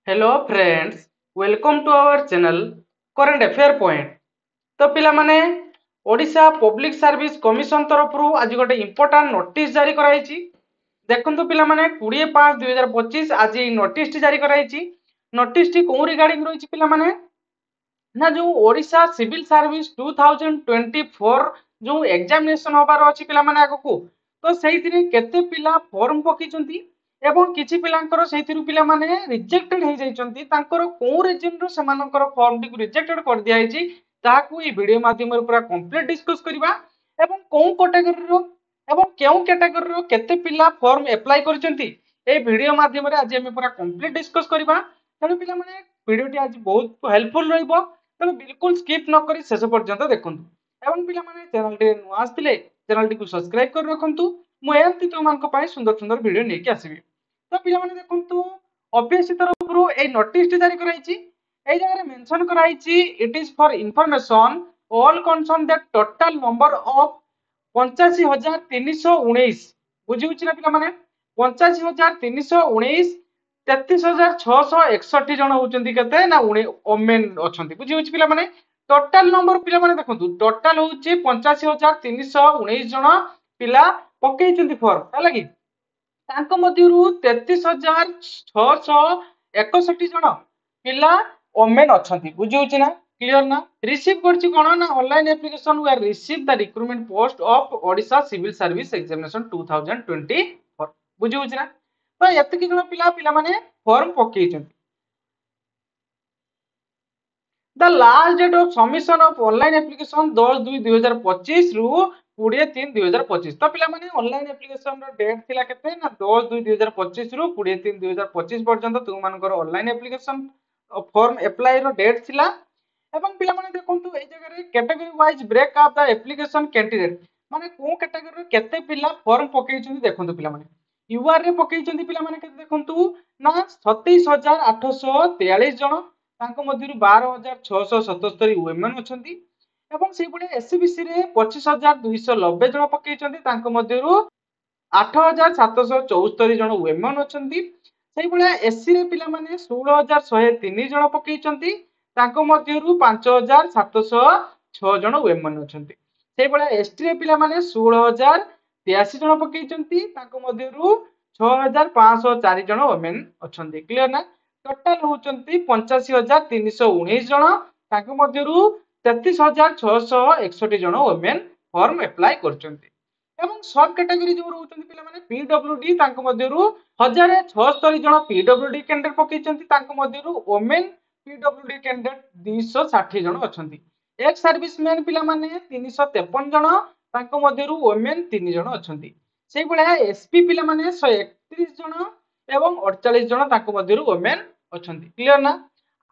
Hello friends, welcome to our channel current affair point. तो पिला माने ओडिशा पब्लिक सर्विस कमिशन तरफ आज गोटे इंपोर्टां नोटिस जारी कराई। देखो पिला माने 20/5/2025 आज नोटिस जारी कराई। नोटिस कौ रिगार्डिंग रही पिला माने ना जो ओडिशा सिविल सर्विस 2024 जो एग्जामिनेशन होबार अच्छी पिला माने आगकू तो से केते पिला फॉर्म पकईचंती एवं किछि पिलांकर सेथिरु पिला माने रिजेक्टेड हे जाइचंती तांकर को रीजन रो समानकर फॉर्म टी रिजेक्टेड कर दिया हैछि ताकू ई वीडियो माध्यम रे पूरा कंप्लीट डिस्कस करबा एवं को कैटेगरी रो एवं केउ कैटेगरी रो केते पिला फॉर्म अप्लाई करचंती ए वीडियो माध्यम रे आज हम पूरा कंप्लीट डिस्कस करबा। तने पिला माने वीडियो टी आज बहुत हेल्पफुल रहइबो, तने बिल्कुल स्किप न करी शेष पर्यंत देखंतु एवं पिला माने चैनल टी नुआ आस्तिले चैनल टी को सब्सक्राइब कर रखंतु। मु एमती तो मानक पाए सुंदर सुंदर वीडियो नेकी आसीबी। तो पिला माने देखंतु ओपीएससी तरफ रो ए नोटिस टी जारी कराइछि। ए जगह मेंशन कराइछि it is for information all concern that total number of 85,319 बुझी होछि ना पिला माने 85,319 33,661 जन होचंती केते ना ओमेन अछंती बुझी होछि पिला माने टोटल नंबर पिला माने देखंतु टोटल होछि 85,319 जन पिला पकेइचंती फॉर्म हैला कि तांको मध्यरु 33,661 जन पिला ओमेन अछंती बुझी होछि ना क्लियर ना। रिसीव करछि कोन ना online application we are receive the recruitment post of Odisha civil service examination 2024 बुझी होछि ना। तो एतकी जन पिला माने फॉर्म पकेइचंती। The last date of submission of online application 10/2/2025 रु 20/3/2025 तो पिला माने ऑनलाइन एप्लीकेशन रो डेट थिला केते ना 10/2/2025 रु 20/3/2025 पर्यंत तुम मानकर ऑनलाइन एप्लीकेशन फॉर्म अप्लाई रो डेट थिला एवं पिला माने देखंतु ए जगह रे category wise break up the application candidate माने को कैटेगरी रो केते पिला फॉर्म पकेइछंती देखंतु पिला माने यूआर रे पकेइछंती पिला माने केते देखंतु ना 27,843 जन तांको मध्यरु 12,677 वुमेन अछंती एवं से बडे एससीबीसी रे 25,290 जन पकेइछंती तांको मध्यरु 8,774 जन वुमेन अछंती सेही बडे एससी रे पिला माने 16,103 जन पकेइछंती तांको मध्यरु 5,706 जन वुमेन अछंती सेही बडे एसटी रे पिला माने 16,083 जन पकेइछंती तांको मध्यरु 6,504 जन वुमेन अछंती क्लियर ना। टोटल होचंती 85,319 जन तांको मध्यरु 33,661 जन वुमेन फॉर्म अप्लाई करचंती एवं सब कैटेगरी जो रहउचंती पिला माने पीडब्ल्यूडी तांको मध्यरु 1,076 जन पीडब्ल्यूडी कैंडिडेट पकेइचंती तांको मध्यरु वुमेन पीडब्ल्यूडी कैंडिडेट 260 जन अछंती एक सर्विसमैन पिला माने 353 जन तांको मध्यरु वुमेन 3 जन अछंती सेही बळा एसपी पिला माने 131 जन एवं 48 जन तांको मध्यरु वुमेन अछंती क्लियर ना।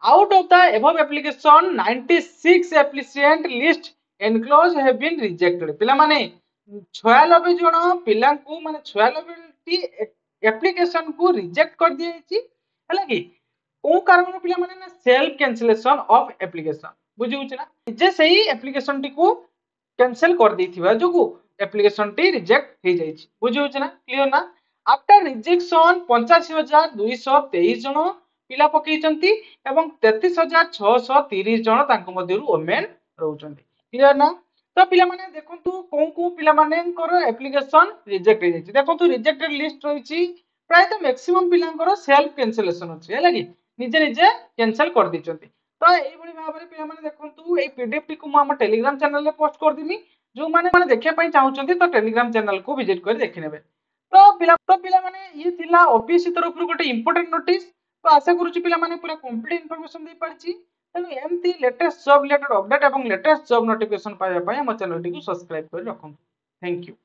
Out of the above application 96 applicant list enclose have been rejected पिला माने 96 जन पिला को माने 96 टी एप्लीकेशन को रिजेक्ट कर दिया छि हला कि को कारण पिला माने ना सेल्फ कैंसिलेशन ऑफ एप्लीकेशन बुझी होछ ना जे सही एप्लीकेशन टी को कैंसिल कर दैथिबा जोगु एप्लीकेशन टी रिजेक्ट हे जाय छि बुझी होछ ना क्लियर ना। आफ्टर रिजेक्शन 85,223 जन पिला पकेइचंती एवं 33,630 जन तांको मध्यरु वुमेन रहउचंती क्लियर ना। तो पिला माने देखंतु को पिला माने कर एप्लीकेशन रिजेक्ट हे जाय देखंतु रिजेक्टेड लिस्ट रहिछि प्राय तो मैक्सिमम पिलांकर सेल्फ कैंसिलेशन अछि हैला कि निजे निजे कैंसिल कर दिचंती। तो एई बडी भाबरे पिला माने देखंतु ए पीडीएफ टी को हम टेलीग्राम चैनल रे पोस्ट कर दिमी जो माने देखिया पई चाहउचंती तो टेलीग्राम चैनल को विजिट कर देखि नेबे। तो पिला माने ये थिला ओपीएससी तरफ रु गोटे इंपोर्टेंट नोटिस तो आशा करूची पिला माने पूरा कंप्लीट इंफॉर्मेशन दे पारची तेनु एमती लेटेस्ट जॉब रिलेटेड अपडेट एवं लेटेस्ट जॉब नोटिफिकेशन पाया हम चैनल टी को सब्सक्राइब कर रखम। Thank you.